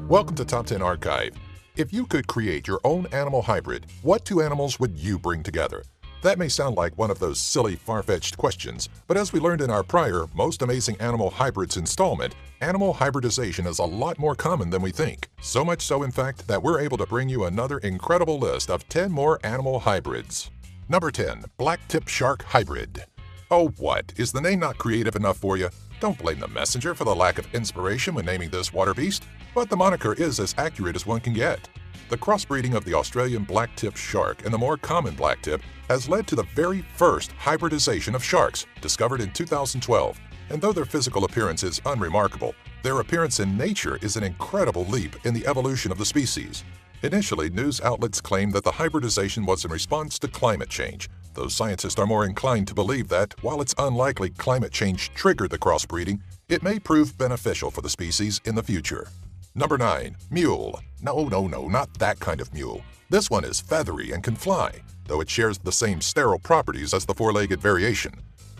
Welcome to Top 10 Archive. If you could create your own animal hybrid, what two animals would you bring together? That may sound like one of those silly, far-fetched questions, but as we learned in our prior Most Amazing Animal Hybrids installment, animal hybridization is a lot more common than we think. So much so, in fact, that we're able to bring you another incredible list of 10 more animal hybrids. Number 10. Black-tip shark hybrid. Oh what? Is the name not creative enough for you? Don't blame the messenger for the lack of inspiration when naming this water beast, but the moniker is as accurate as one can get. The crossbreeding of the Australian black-tip shark and the more common blacktip has led to the very first hybridization of sharks, discovered in 2012. And though their physical appearance is unremarkable, their appearance in nature is an incredible leap in the evolution of the species. Initially, news outlets claimed that the hybridization was in response to climate change, though scientists are more inclined to believe that, while it's unlikely climate change triggered the crossbreeding, it may prove beneficial for the species in the future. Number 9. Mule. No, not that kind of mule. This one is feathery and can fly, though it shares the same sterile properties as the four-legged variation.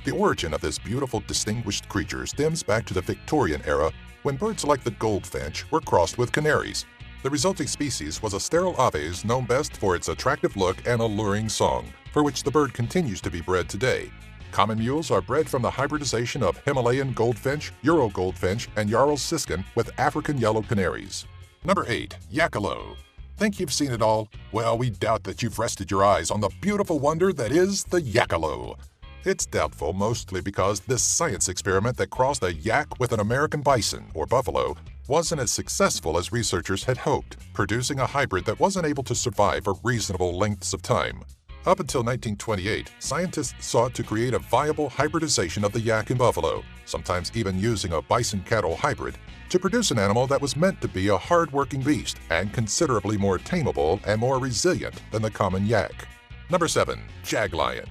The origin of this beautiful, distinguished creature stems back to the Victorian era, when birds like the goldfinch were crossed with canaries. The resulting species was a sterile aves known best for its attractive look and alluring song, for which the bird continues to be bred today. Common mules are bred from the hybridization of Himalayan goldfinch, Euro goldfinch, and Jarl's siskin with African yellow canaries. Number 8. Yakalo. Think you've seen it all? Well, we doubt that you've rested your eyes on the beautiful wonder that is the yakalo. It's doubtful mostly because this science experiment that crossed a yak with an American bison, or buffalo, wasn't as successful as researchers had hoped, producing a hybrid that wasn't able to survive for reasonable lengths of time. Up until 1928, scientists sought to create a viable hybridization of the yak and buffalo, sometimes even using a bison-cattle hybrid, to produce an animal that was meant to be a hard-working beast and considerably more tameable and more resilient than the common yak. Number 7. Jaglion.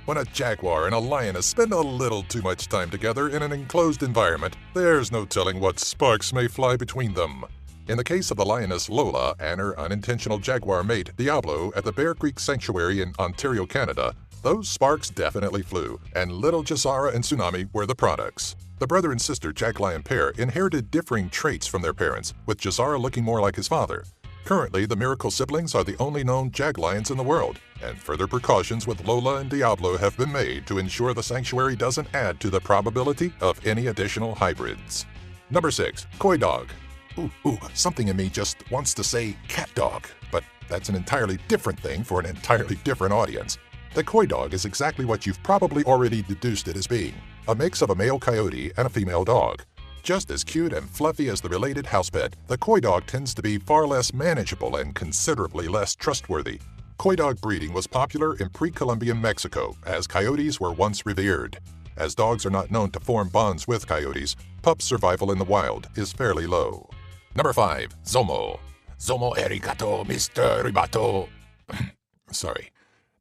When a jaguar and a lioness spend a little too much time together in an enclosed environment, there's no telling what sparks may fly between them. In the case of the lioness Lola and her unintentional jaguar mate Diablo at the Bear Creek Sanctuary in Ontario, Canada, those sparks definitely flew, and little Jazara and Tsunami were the products. The brother and sister jaglion pair inherited differing traits from their parents, with Jazara looking more like his father. Currently, the miracle siblings are the only known jaglions in the world, and further precautions with Lola and Diablo have been made to ensure the sanctuary doesn't add to the probability of any additional hybrids. Number 6. Koi dog. Something in me just wants to say cat dog, but that's an entirely different thing for an entirely different audience. The koi dog is exactly what you've probably already deduced it as being, a mix of a male coyote and a female dog. Just as cute and fluffy as the related house pet, the koi dog tends to be far less manageable and considerably less trustworthy. Koi dog breeding was popular in pre-Columbian Mexico, as coyotes were once revered. As dogs are not known to form bonds with coyotes, pup survival in the wild is fairly low. Number 5. Zomo. Zomo arigato, Mr. Ribato. Sorry.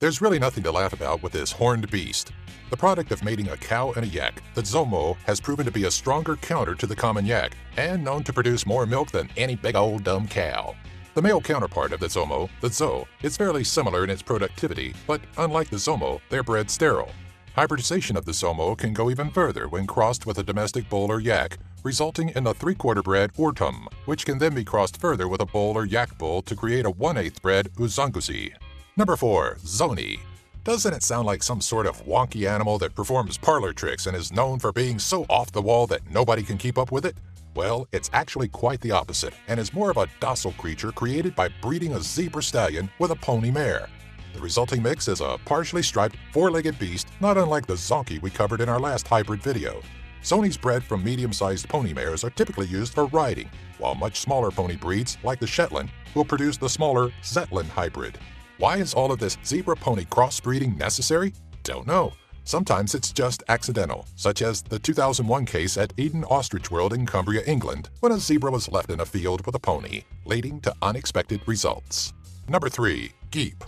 There's really nothing to laugh about with this horned beast. The product of mating a cow and a yak, the Zomo has proven to be a stronger counter to the common yak and known to produce more milk than any big old dumb cow. The male counterpart of the Zomo, the Zo, is fairly similar in its productivity, but unlike the Zomo, they're bred sterile. Hybridization of the Zomo can go even further when crossed with a domestic bull or yak, resulting in a 3/4 bred Ortum, which can then be crossed further with a bull or yak bull to create a 1/8 bred Uzanguzi. Number 4. Zoni. Doesn't it sound like some sort of wonky animal that performs parlor tricks and is known for being so off the wall that nobody can keep up with it? Well, it's actually quite the opposite, and is more of a docile creature created by breeding a zebra stallion with a pony mare. The resulting mix is a partially striped, four-legged beast not unlike the zonkey we covered in our last hybrid video. Zonies bred from medium-sized pony mares are typically used for riding, while much smaller pony breeds, like the Shetland, will produce the smaller Zetland hybrid. Why is all of this zebra-pony crossbreeding necessary? Don't know. Sometimes it's just accidental, such as the 2001 case at Eden Ostrich World in Cumbria, England, when a zebra was left in a field with a pony, leading to unexpected results. Number 3. Geep.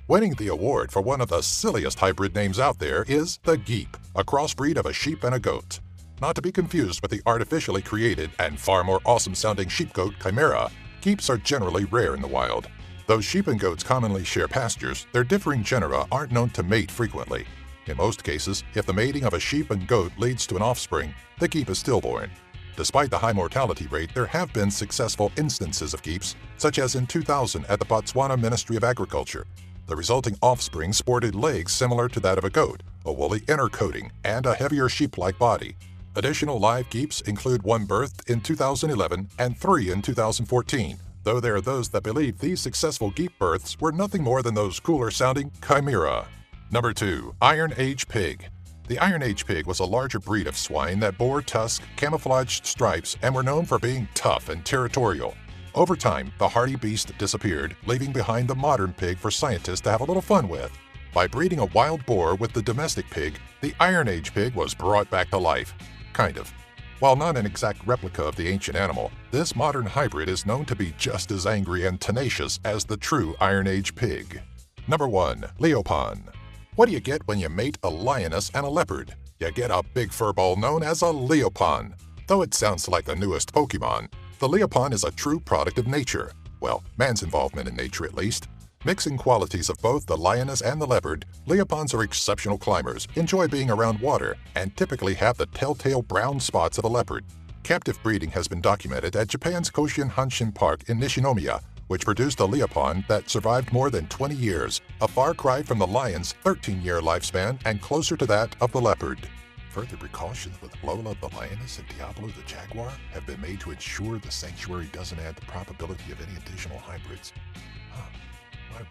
Winning the award for one of the silliest hybrid names out there is the Geep, a crossbreed of a sheep and a goat. Not to be confused with the artificially created and far more awesome-sounding sheep-goat chimera, Geeps are generally rare in the wild. Though sheep and goats commonly share pastures, their differing genera aren't known to mate frequently. In most cases, if the mating of a sheep and goat leads to an offspring, the Geep is stillborn. Despite the high mortality rate, there have been successful instances of geeps, such as in 2000 at the Botswana Ministry of Agriculture. The resulting offspring sported legs similar to that of a goat, a woolly inner coating, and a heavier sheep-like body. Additional live geeps include one birthed in 2011 and 3 in 2014, though there are those that believe these successful geep births were nothing more than those cooler-sounding chimera. Number 2. Iron Age Pig. The Iron Age pig was a larger breed of swine that bore tusk, camouflaged stripes, and were known for being tough and territorial. Over time, the hardy beast disappeared, leaving behind the modern pig for scientists to have a little fun with. By breeding a wild boar with the domestic pig, the Iron Age pig was brought back to life. Kind of. While not an exact replica of the ancient animal, this modern hybrid is known to be just as angry and tenacious as the true Iron Age pig. Number 1. Leopon. What do you get when you mate a lioness and a leopard? You get a big furball known as a leopon. Though it sounds like the newest Pokemon, the leopon is a true product of nature. Well, man's involvement in nature at least. Mixing qualities of both the lioness and the leopard, leopons are exceptional climbers, enjoy being around water, and typically have the telltale brown spots of a leopard. Captive breeding has been documented at Japan's Koshin Hanshin Park in Nishinomiya, which produced a leopon that survived more than 20 years, a far cry from the lion's 13-year lifespan and closer to that of the leopard. Further precautions with Lola the lioness and Diablo the jaguar have been made to ensure the sanctuary doesn't add the probability of any additional hybrids.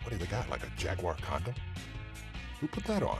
What do they got, like a jaguar condom? Who put that on?